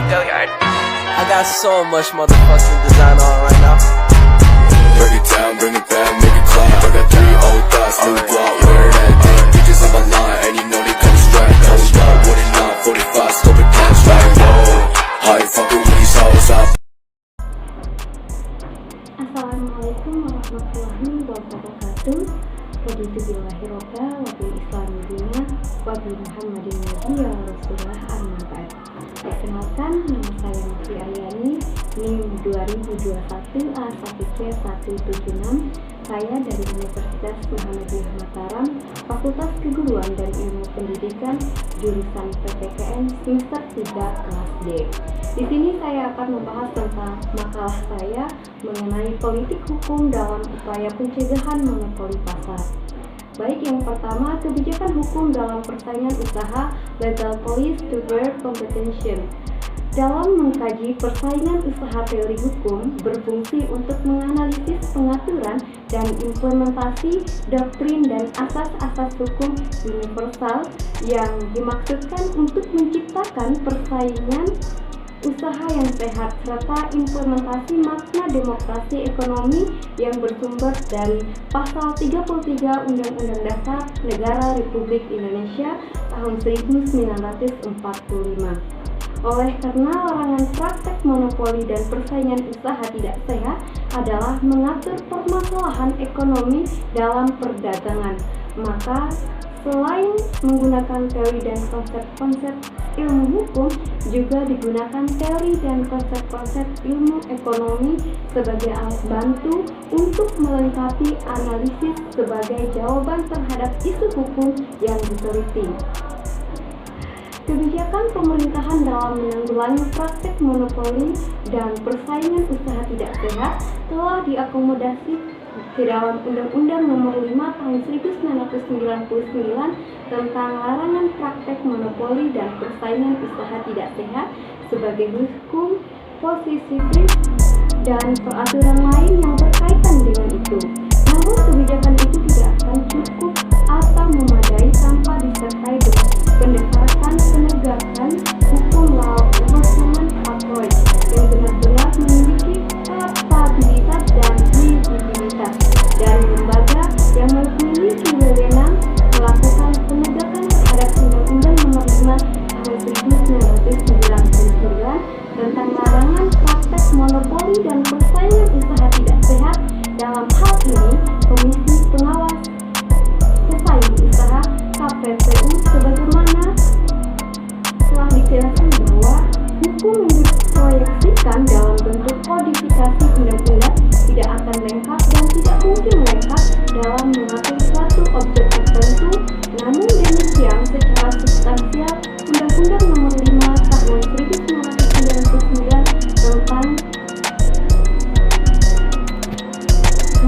I got so much motherfucking design on right now. Break it down, bring it back, make it clap. I got 3 old thoughts, new block, where that thing. Bitches on my line, and you know they come straight. Hold up, what it not, 45, scope it cash like whoa. How you fucking with these hoes up? Assalamualaikum warahmatullahi wabarakatuh. Wabillahirobbil wabil islamiyya wabil muhammadin nabi ya rasulullah amma ba'd. Perkenalkan, nama saya Novi Aryani, NIM 2021A1C176. Saya dari Universitas Muhammadiyah Mataram, Fakultas Keguruan dan Ilmu Pendidikan, jurusan PPKN semester 3 kelas D. Di sini saya akan membahas tentang makalah saya mengenai politik hukum dalam upaya pencegahan monopoli pasar. Baik, yang pertama, kebijakan hukum dalam persaingan usaha, legal policy to bear competition. Dalam mengkaji persaingan usaha, teori hukum berfungsi untuk menganalisis pengaturan dan implementasi doktrin dan asas-asas hukum universal yang dimaksudkan untuk menciptakan persaingan usaha yang sehat serta implementasi makna demokrasi ekonomi yang bersumber dari Pasal 33 Undang-Undang Dasar Negara Republik Indonesia tahun 1945. Oleh karena larangan praktek monopoli dan persaingan usaha tidak sehat adalah mengatur permasalahan ekonomi dalam perdagangan, maka selain menggunakan teori dan konsep-konsep ilmu hukum, juga digunakan teori dan konsep-konsep ilmu ekonomi sebagai alat bantu untuk melengkapi analisis sebagai jawaban terhadap isu hukum yang diteliti. Kebijakan pemerintahan dalam menanggulangi praktek monopoli dan persaingan usaha tidak sehat telah diakomodasi ke dalam Undang-Undang Nomor 5 Tahun 1999 tentang larangan praktek monopoli dan persaingan usaha tidak sehat sebagai hukum positif dan peraturan lain yang berkaitan dengan itu. Namun kebijakan itu tidak akan cukup atau memadai tanpa disertai dengan pendekatan penegakan hukum law enforcement approach yang benar-benar memiliki kapabilitas dan visibilitas dari lembaga yang memiliki wewenang melakukan penegakan terhadap Undang-Undang Nomor 5 Tahun 1999 tentang larangan praktek monopoli dan persaingan usaha tidak sehat. Dalam hal ini, Komisi Pengawas Pesaing Usaha KPPU sebagaimana telah dijelaskan bahwa hukum yang diproyeksikan dalam bentuk kodifikasi undang-undang tidak akan lengkap dan tidak mungkin lengkap dalam mengatur suatu objek tertentu. Namun demikian, secara substansial, Undang-Undang Nomor 5 Tahun 1999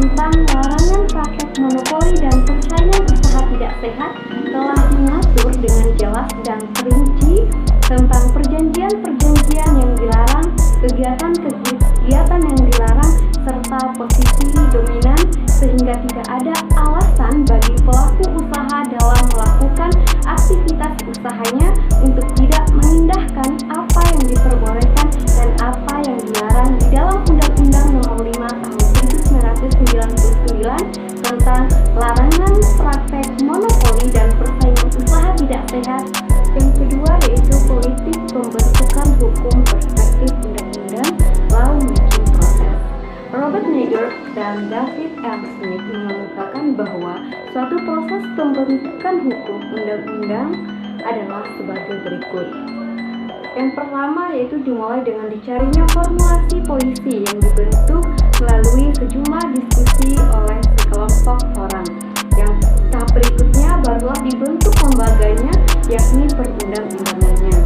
tentang larangan praktek monopoli dan persaingan usaha tidak sehat telah mengatur dengan jelas dan rinci tentang perjanjian-perjanjian yang dilarang, kegiatan-kegiatan yang dilarang, serta posisi dominan, sehingga tidak ada alasan bagi pelaku usaha dalam melakukan aktivitas usahanya untuk tidak mengindahkan apa yang diperbolehkan dan apa yang dilarang di dalam Undang-Undang Nomor 5 Tahun 1999 tentang larangan praktek monopoli dan persaingan usaha tidak sehat. Yang kedua yaitu politik pembentukan hukum perspektif undang-undang law making process. Robert Nager dan David L. Smith mengemukakan bahwa suatu proses pembentukan hukum undang-undang adalah sebagai berikut. Yang pertama yaitu dimulai dengan dicarinya formulasi polisi yang dibentuk melalui sejumlah diskusi oleh sekelompok orang. Yang tahap berikutnya barulah dibentuk lembaganya, yakni perundang-undangannya.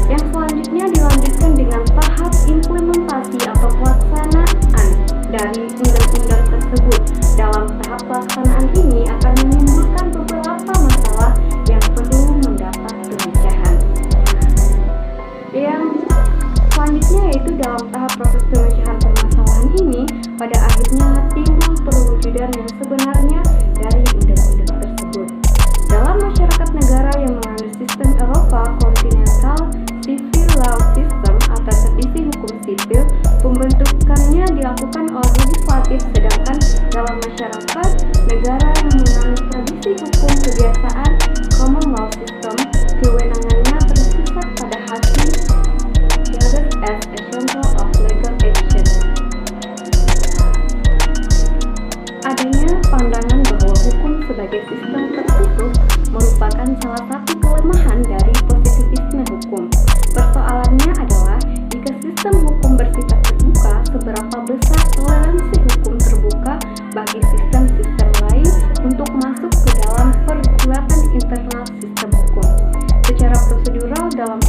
Yang selanjutnya dilanjutkan dengan tahap implementasi atau pelaksanaan dari undang-undang tersebut. Dalam tahap pelaksanaan ini akan menimbulkan beberapa masalah yang perlu mendapat pemecahan. Yang selanjutnya yaitu dalam tahap proses pemecahan permasalahan ini, pada akhirnya timbul perwujudan yang sebenarnya dari undang-undang tersebut. Dalam masyarakat negara yang menganut sistem Eropa kontinental, civil law system sipil, pembentukannya dilakukan oleh legislatif, sedangkan dalam masyarakat negara yang menganut tradisi hukum kebiasaan common law system, kewenangannya tersifat pada hakim gathered as a central of legal action. Adanya pandangan bahwa hukum sebagai sistem tertutup merupakan salah satu kelemahan dari positivisme hukum. Persoalannya adalah jika sistem hukum bersifat terbuka, seberapa besar toleransi hukum terbuka bagi sistem-sistem lain untuk masuk ke dalam pergulatan internal sistem hukum. Secara prosedural dalam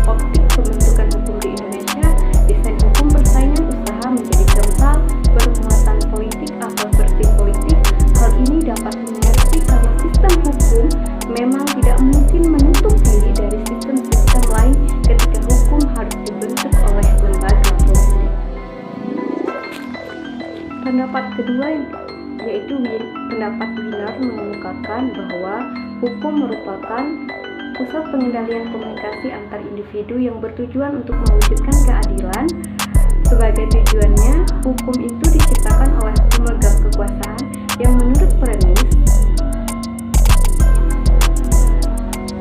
optik pembentukan hukum di Indonesia, desain hukum persaingan usaha menjadi kental bermuatan politik atau versi politik. Hal ini dapat mengerti karena sistem hukum memang tidak mungkin menutup diri dari sistem-sistem lain ketika hukum harus dibentuk oleh lembaga politik. Pendapat kedua yaitu pendapat Wiener mengemukakan bahwa hukum merupakan pusat pengendalian komunikasi antar individu yang bertujuan untuk mewujudkan keadilan. Sebagai tujuannya, hukum itu diciptakan oleh pemegang kekuasaan yang menurut premis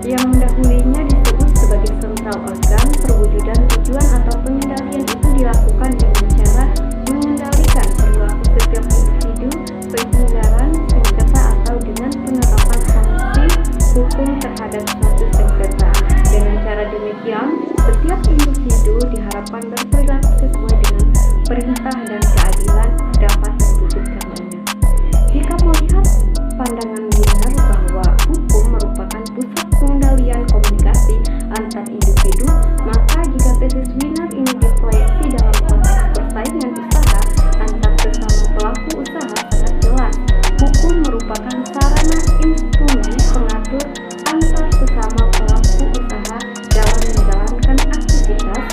yang mendahulinya disebut sebagai sentral organ. Perwujudan tujuan atau pengendalian itu dilakukan dengan cara mengendalikan perilaku setiap individu, penyelenggaraan sengketa atau dengan penerapan sanksi hukum terhadap suatu sengketa. Dengan cara demikian, setiap individu diharapkan berperilaku sesuai dengan perintah dan keadilan dapat terwujudkannya. Jika melihat pandangan Wiener bahwa hukum merupakan pusat pengendalian komunikasi antar individu, maka jika tesis Wiener ini diproyeksi dalam konteks persaingan usaha antar sesama pelaku usaha, sangat jelas hukum merupakan sarana instrumen pengatur antar sesama pelaku usaha dalam menjalankan aktivitas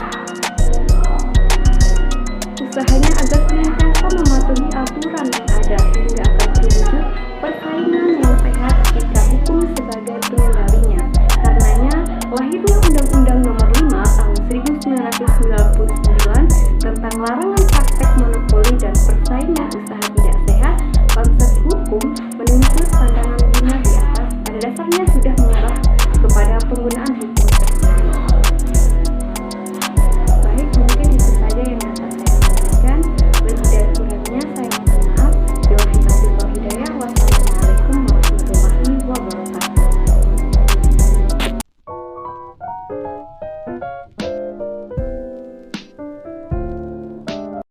usahanya agar senantiasa mematuhi aturan yang ada, sehingga akan terwujud persaingan yang sehat jika hukum sebagai pengendalinya. Karenanya, lahirnya Undang-Undang Nomor 5 Tahun 1999 tentang larangan praktek monopoli dan persaingan usaha tidak sehat. Konsep